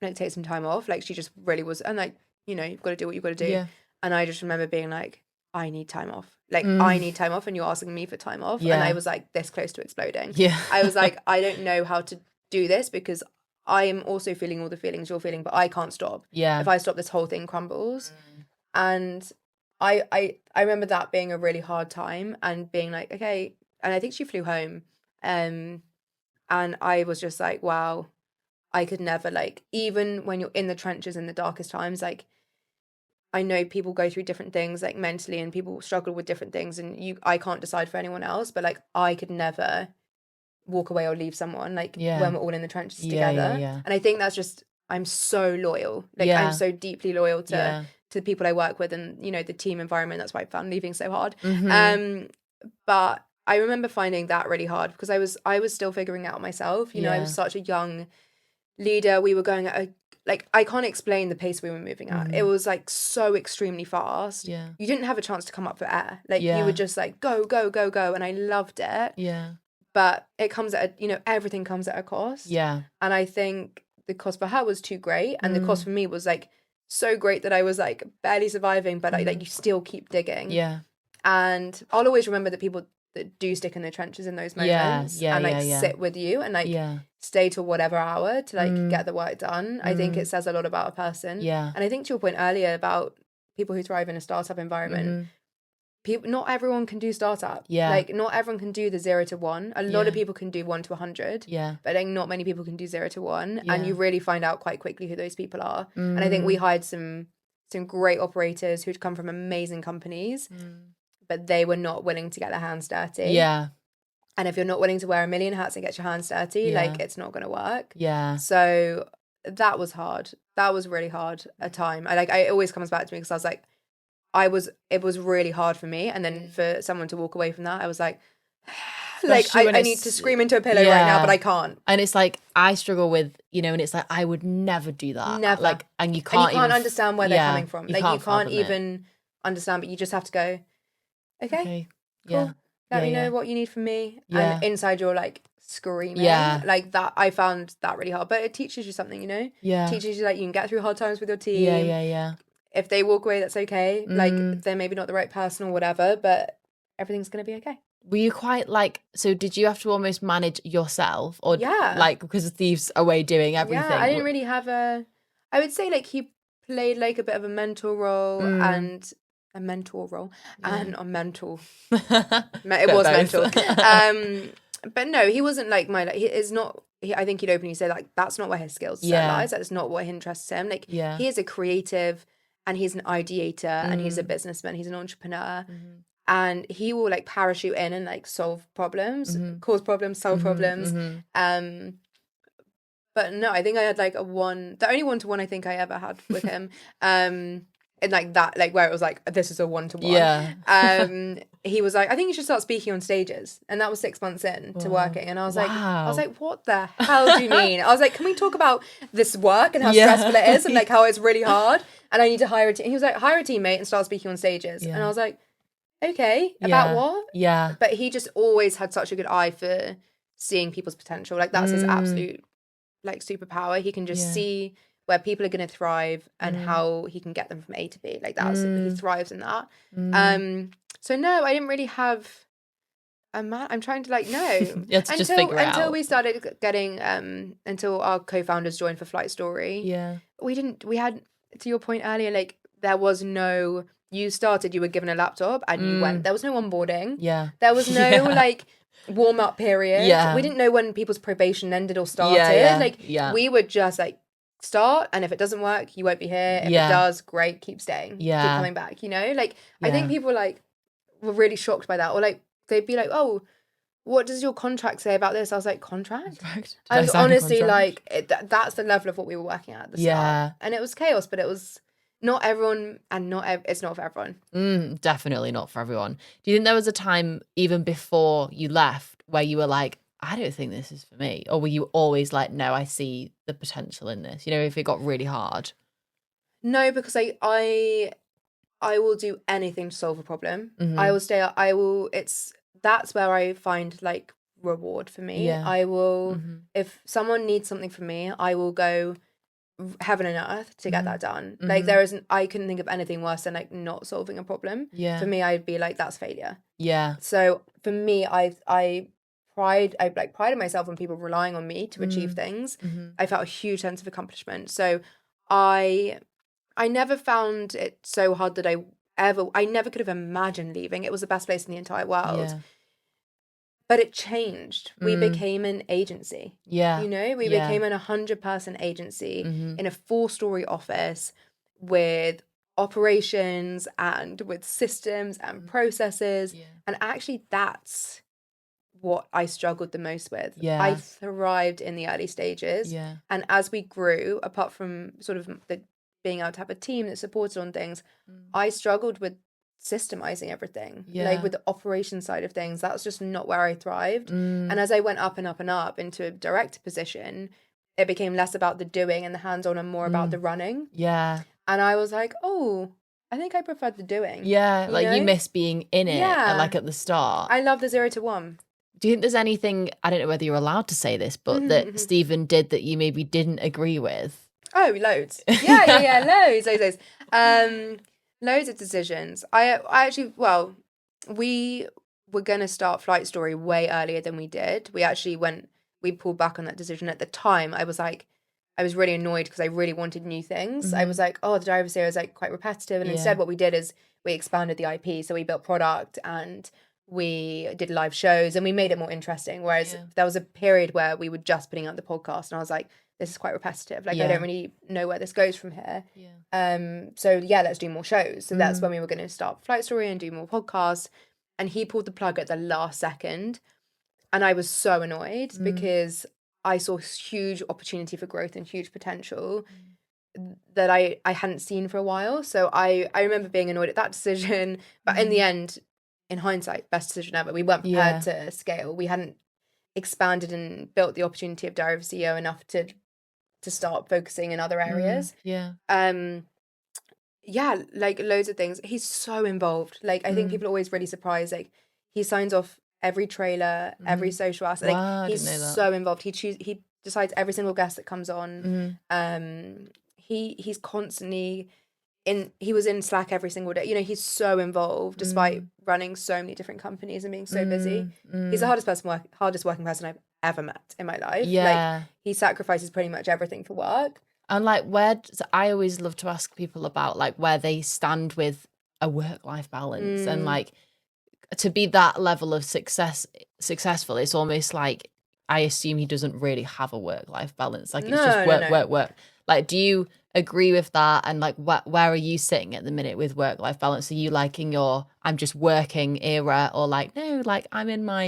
Like, take some time off. Like, she just really was. And like, you know, you've got to do what you've got to do. And I just remember being like, I need time off. Like, I need time off, and you're asking me for time off. And I was like this close to exploding. I was like, I don't know how to do this, because I am also feeling all the feelings you're feeling, but I can't stop. If I stop, this whole thing crumbles. And I remember that being a really hard time and being like, okay, and I think she flew home. And I was just like, wow, I could never, like, even when you're in the trenches in the darkest times, like, I know people go through different things, like, mentally, and people struggle with different things, and I can't decide for anyone else, but, like, I could never walk away or leave someone, like, when we're all in the trenches together. And I think that's just, I'm so loyal. Like, I'm so deeply loyal to the people I work with and, you know, the team environment. That's why I found leaving so hard. But I remember finding that really hard because I was still figuring out myself. You know, I was such a young leader. We were going at I can't explain the pace we were moving at. It was like so extremely fast. Yeah. You didn't have a chance to come up for air. Like you were just like, go, go, go, go. And I loved it. Yeah. But it comes at everything comes at a cost. Yeah. And I think the cost for her was too great. And the cost for me was like so great that I was like barely surviving, but like you still keep digging. Yeah. And I'll always remember the people that do stick in the trenches in those moments and sit with you and like stay till whatever hour to like get the work done. I think it says a lot about a person. Yeah. And I think to your point earlier about people who thrive in a startup environment, not everyone can do startup. Yeah. Like not everyone can do the 0 to 1. A lot of people can do 1 to 100. Yeah. But like not many people can do 0 to 1. Yeah. And you really find out quite quickly who those people are. And I think we hired some great operators who'd come from amazing companies. But they were not willing to get their hands dirty. Yeah. And if you're not willing to wear a million hats and get your hands dirty, like it's not going to work. Yeah. So that was hard. That was really hard a time. It always comes back to me because I was like, it was really hard for me. And then for someone to walk away from that, I was like, I need to scream into a pillow right now, but I can't. And it's like, I struggle with, and it's like, I would never do that. Never. Like, and you can't understand where they're coming from. Like you can't even understand, but you just have to go, okay. Cool. Yeah. Let me know what you need from me. Yeah. And inside you're like screaming. Yeah. Like that, I found that really hard. But it teaches you something, Yeah. It teaches you like you can get through hard times with your team. Yeah. If they walk away, that's okay. Like they're maybe not the right person or whatever, but everything's gonna be okay. Were you quite like, so did you have to almost manage yourself? Or like because Steve's away doing everything? Yeah, I didn't really have I would say like he played like a bit of a mentor role and a mental role and a mental it was mental but no, he wasn't like he is not I think he'd openly say like that's not where his skills lies, that's not what interests him. Like he is a creative and he's an ideator and he's a businessman, he's an entrepreneur, and he will like parachute in and like solve problems, cause problems, solve problems. But no, I think I had like the only 1-to-1 I think I ever had with him and like that, like where it was like, this is a 1-to-1. Yeah. He was like, I think you should start speaking on stages. And that was 6 months in to working. And I was like, what the hell do you mean? I was like, can we talk about this work and how stressful it is and like how it's really hard? And I need to hire a team. He was like, hire a teammate and start speaking on stages. And I was like, okay, about what? Yeah. But he just always had such a good eye for seeing people's potential. Like that's his absolute like superpower. He can just see where people are going to thrive and how he can get them from A to B. Like that's he thrives in that. So no, I didn't really have a man. I'm trying to like no. Until we started getting until our co-founders joined for Flight Story. Yeah. We had, to your point earlier, like there was no, you started, you were given a laptop and you went. There was no onboarding. Yeah. There was no like warm up period. Yeah. We didn't know when people's probation ended or started. We would just like start, and if it doesn't work, you won't be here. If it does, great, keep staying. Yeah. Keep coming back, I think people like were really shocked by that, or like they'd be like, oh, what does your contract say about this? I was like, contract? I was honestly like, that's the level of what we were working at the start. And it was chaos, but it was not everyone, and it's not for everyone. Definitely not for everyone. Do you think there was a time even before you left where you were like, I don't think this is for me? Or were you always like, no, I see the potential in this, if it got really hard? No, because I will do anything to solve a problem. I will stay, that's where I find like reward for me. Yeah. I will, if someone needs something from me, I will go heaven and earth to get that done. Like I couldn't think of anything worse than like not solving a problem. Yeah. For me, I'd be like, that's failure. Yeah. So for me, I prided myself on people relying on me to achieve things. I felt a huge sense of accomplishment. So I never found it so hard that I I never could have imagined leaving. It was the best place in the entire world. Yeah. But it changed. We became an agency. Yeah. You know, we became an 100-person agency in a 4-story office with operations and with systems and processes. Yeah. And actually that's what I struggled the most with. Yeah. I thrived in the early stages. Yeah. And as we grew, apart from sort of being able to have a team that supported on things, I struggled with systemizing everything. Yeah. Like with the operation side of things, that was just not where I thrived. And as I went up and up and up into a director position, it became less about the doing and the hands-on and more about the running. Yeah. And I was like, oh, I think I preferred the doing. Yeah, you miss being in it, like at the start. I love the 0 to 1. Do you think there's anything, I don't know whether you're allowed to say this, but that Steven did that you maybe didn't agree with? Oh, loads. Yeah, loads. Loads of decisions. I actually, we were going to start Flight Story way earlier than we did. We pulled back on that decision. At the time, I was really annoyed because I really wanted new things. I was like, oh, the Diary of a Series is like quite repetitive. And instead what we did is we expanded the IP. So we built product and we did live shows and we made it more interesting. Whereas there was a period where we were just putting out the podcast and I was like, this is quite repetitive. Like, I don't really know where this goes from here. Yeah. So let's do more shows. So that's when we were going to start Flight Story and do more podcasts. And he pulled the plug at the last second. And I was so annoyed because I saw huge opportunity for growth and huge potential that I hadn't seen for a while. So I remember being annoyed at that decision. But in the end, in hindsight, best decision ever. We weren't prepared to scale. We hadn't expanded and built the opportunity of Diary of a CEO enough to start focusing in other areas. Like loads of things. He's so involved. Like I think people are always really surprised. Like he signs off every trailer, every social asset. Like he's so involved. He decides every single guest that comes on. He's constantly he was in Slack every single day. You know, he's so involved despite running so many different companies and being so busy. He's the hardest working person I've ever met in my life. Yeah. Like he sacrifices pretty much everything for work. And like I always love to ask people about like where they stand with a work-life balance and like to be that level of successful, it's almost like I assume he doesn't really have a work-life balance. Like it's just work. Like, do you agree with that? And like, where are you sitting at the minute with work-life balance? Are you like in your I'm just working era, or like no, like I'm in my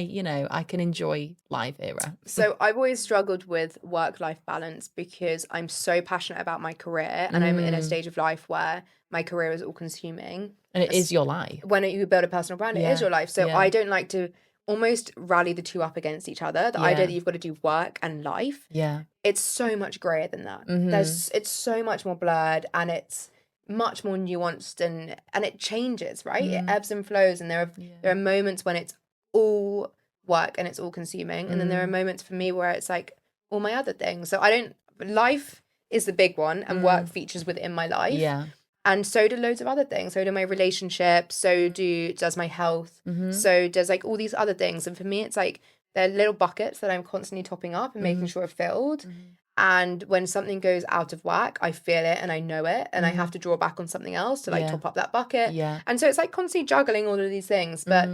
I can enjoy life era? So I've always struggled with work-life balance because I'm so passionate about my career, and I'm in a stage of life where my career is all-consuming. And it is your life. When you build a personal brand, it is your life. So I don't like to almost rally the two up against each other. The idea that you've got to do work and life. Yeah. It's so much grayer than that. It's so much more blurred and it's much more nuanced and it changes, right? It ebbs and flows, and there are moments when it's all work and it's all consuming. And then there are moments for me where it's like all my other things. So life is the big one and work features within my life. Yeah. And so do loads of other things. So do my relationships. So does my health. So does like all these other things. And for me, it's like they're little buckets that I'm constantly topping up and making sure are filled. And when something goes out of whack, I feel it and I know it. And I have to draw back on something else to like top up that bucket. Yeah. And so it's like constantly juggling all of these things. But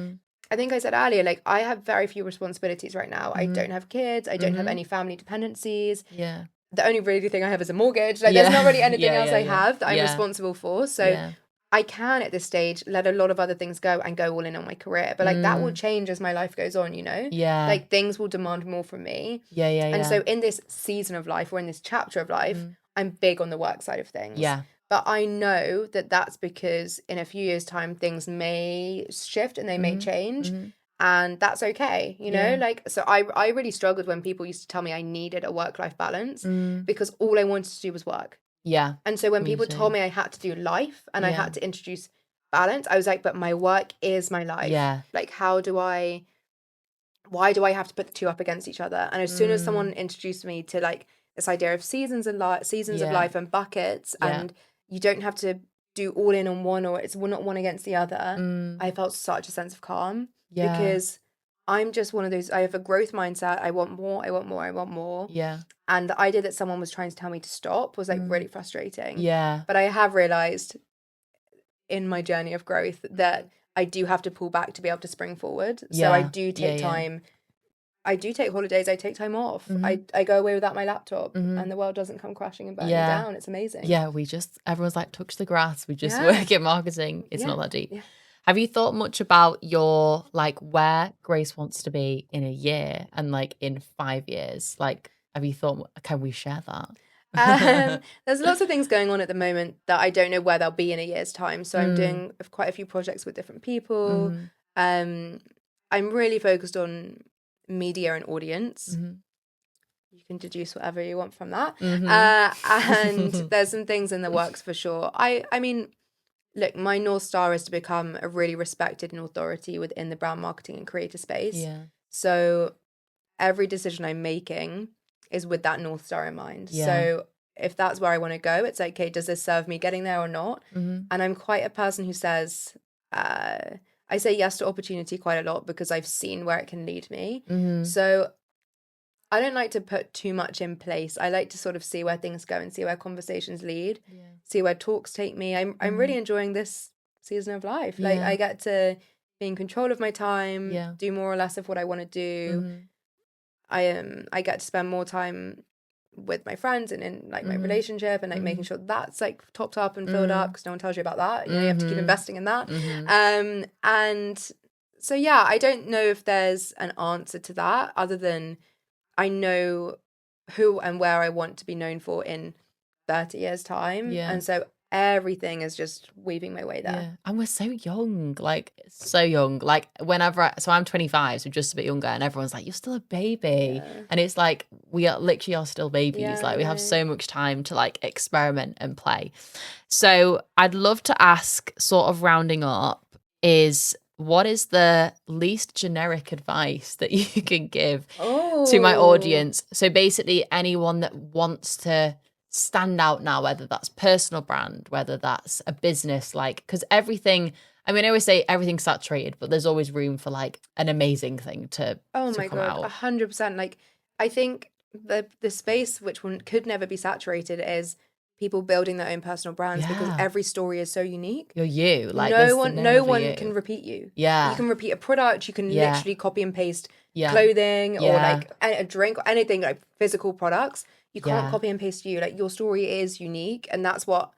I think I said earlier, like I have very few responsibilities right now. I don't have kids. I don't have any family dependencies. Yeah. The only really thing I have is a mortgage. Like there's not really anything else I have that I'm responsible for. So I can at this stage let a lot of other things go and go all in on my career. But like that will change as my life goes on, Yeah. Like things will demand more from me. And so in this season of life or in this chapter of life, I'm big on the work side of things. Yeah. But I know that that's because in a few years' time, things may shift and they may change. And that's okay, like, so I really struggled when people used to tell me I needed a work-life balance because all I wanted to do was work. Yeah. And so when people told me I had to do life and I had to introduce balance, I was like, but my work is my life. Yeah. Like, why do I have to put the two up against each other? And as soon as someone introduced me to like this idea of seasons of life and buckets, and you don't have to do all in on one, or it's not one against the other, I felt such a sense of calm. Yeah. Because I'm just one of those, I have a growth mindset. I want more, I want more, I want more. Yeah. And the idea that someone was trying to tell me to stop was like really frustrating. Yeah. But I have realized in my journey of growth that I do have to pull back to be able to spring forward. So I do take time. I do take holidays. I take time off. I go away without my laptop and the world doesn't come crashing and burn me down. It's amazing. Yeah, everyone's like, touch the grass. We just work in marketing. It's not that deep. Yeah. Have you thought much about your, like, where Grace wants to be in a year and like in 5 years? Like, have you thought, can we share that? There's lots of things going on at the moment that I don't know where they'll be in a year's time. So I'm doing quite a few projects with different people. I'm really focused on media and audience. You can deduce whatever you want from that. And there's some things in the works for sure. I mean, look, my North Star is to become a really respected and authority within the brand marketing and creator space. Yeah. So every decision I'm making is with that North Star in mind. Yeah. So if that's where I want to go, it's like, okay, does this serve me getting there or not? And I'm quite a person who says, I say yes to opportunity quite a lot because I've seen where it can lead me. So I don't like to put too much in place. I like to sort of see where things go and see where conversations lead, see where talks take me. I'm really enjoying this season of life. Like I get to be in control of my time, do more or less of what I want to do. I get to spend more time with my friends and in like my relationship and like making sure that's like topped up and filled up because no one tells you about that. You know, you have to keep investing in that. And so yeah, I don't know if there's an answer to that other than I know who and where I want to be known for in 30 years time. And so everything is just weaving my way there. Yeah. And we're so young, like so young. Like whenever so I'm 25, so just a bit younger, and everyone's like, you're still a baby. And it's like we are literally still babies. Like we have so much time to like experiment and play. So I'd love to ask, sort of rounding up, is what is the least generic advice that you can give to my audience? So basically anyone that wants to stand out now, whether that's personal brand, whether that's a business, like, because everything, I mean, I always say everything's saturated, but there's always room for like an amazing thing to my come God, out. 100%. Like, I think the space which could never be saturated is people building their own personal brands because every story is so unique. You're you. Like no one can repeat you. Yeah. You can repeat a product, you can literally copy and paste clothing or like a drink or anything, like physical products. You can't copy and paste you. Like your story is unique and that's what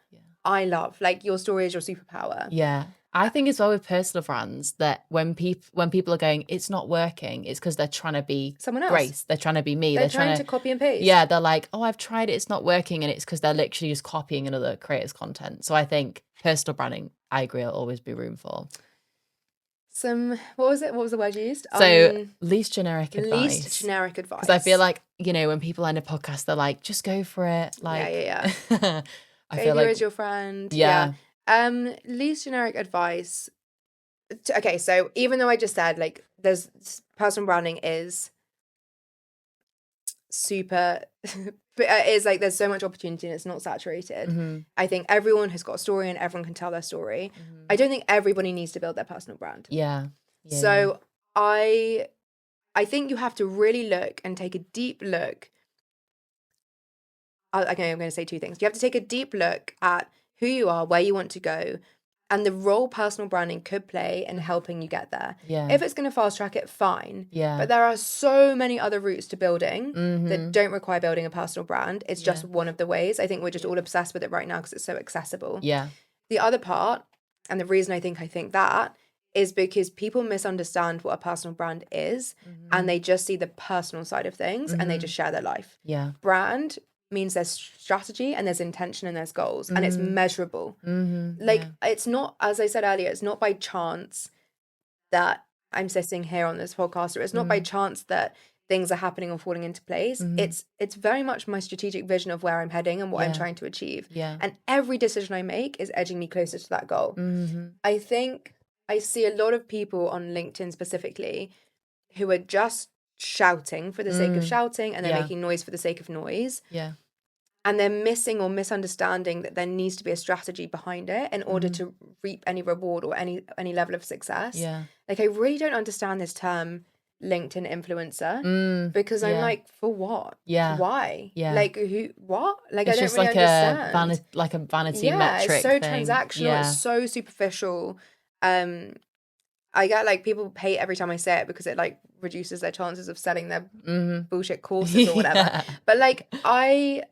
I love. Like your story is your superpower. Yeah. I think as well with personal brands that when people are going, it's not working, it's because they're trying to be someone else. Grace. They're trying to be me. They're trying to copy and paste. Yeah, they're like, oh, I've tried it, it's not working, and it's because they're literally just copying another creator's content. So I think personal branding, I agree, will always be room for. What was it? What was the word you used? So least generic advice. Least generic advice. Because I feel like, you know, when people end a podcast, they're like, just go for it. Like, yeah. I feel like is your friend. Yeah. Least generic advice. Okay, so even though I just said like there's personal branding is super is like there's so much opportunity and it's not saturated. I think everyone has got a story and everyone can tell their story. I don't think everybody needs to build their personal brand. So I think you have to really look and take a deep look. Okay, I'm going to say two things. You have to take a deep look at who you are, where you want to go, and the role personal branding could play in helping you get there. If it's going to fast track it, fine. But there are so many other routes to building that don't require building a personal brand. It's just one of the ways. I think we're just all obsessed with it right now because it's so accessible. The other part, and the reason I think that, is because people misunderstand what a personal brand is and they just see the personal side of things and they just share their life. Brand means there's strategy and there's intention and there's goals and it's measurable. It's not, as I said earlier, it's not by chance that I'm sitting here on this podcast, or it's not by chance that things are happening or falling into place. It's very much my strategic vision of where I'm heading and what I'm trying to achieve. And every decision I make is edging me closer to that goal. I think I see a lot of people on LinkedIn specifically who are just shouting for the sake of shouting and they're making noise for the sake of noise. And they're missing or misunderstanding that there needs to be a strategy behind it in order to reap any reward or any level of success. Like I really don't understand this term LinkedIn influencer because I'm like, for what? Yeah. Why? Yeah. Like who? What? Like It's I don't just really understand. like a vanity Yeah, metric it's so thing. transactional. It's so superficial. I get like people hate every time I say it because it like reduces their chances of selling their bullshit courses or whatever. But like I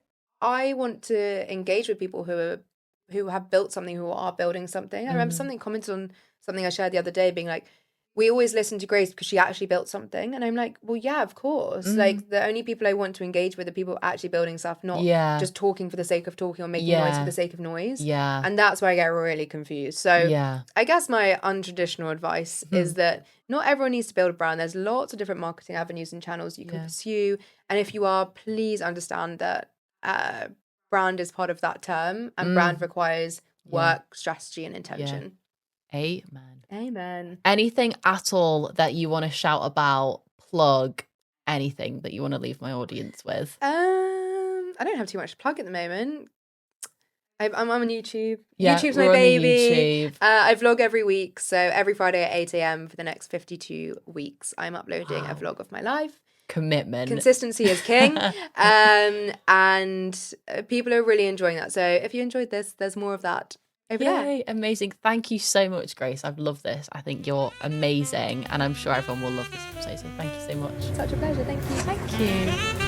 want to engage with people who have built something, who are building something. I remember something commented on something I shared the other day being like, we always listen to Grace because she actually built something. And I'm like, well, yeah, of course. Like the only people I want to engage with are people actually building stuff, not just talking for the sake of talking or making noise for the sake of noise. Yeah. And that's where I get really confused. So I guess my untraditional advice is that not everyone needs to build a brand. There's lots of different marketing avenues and channels you can pursue. And if you are, please understand that brand is part of that term, and brand requires work, strategy, and intention. Amen. Anything at all that you want to shout about, plug, anything that you want to leave my audience with? I don't have too much to plug at the moment. I'm on YouTube. Yeah, YouTube's my baby. I vlog every week, so every Friday at 8 a.m. for the next 52 weeks, I'm uploading a vlog of my life. Commitment. Consistency is king. And people are really enjoying that. So if you enjoyed this, there's more of that over there. Amazing. Thank you so much, Grace. I've loved this. I think you're amazing, and I'm sure everyone will love this episode. So thank you so much. Such a pleasure. Thank you. Thank you.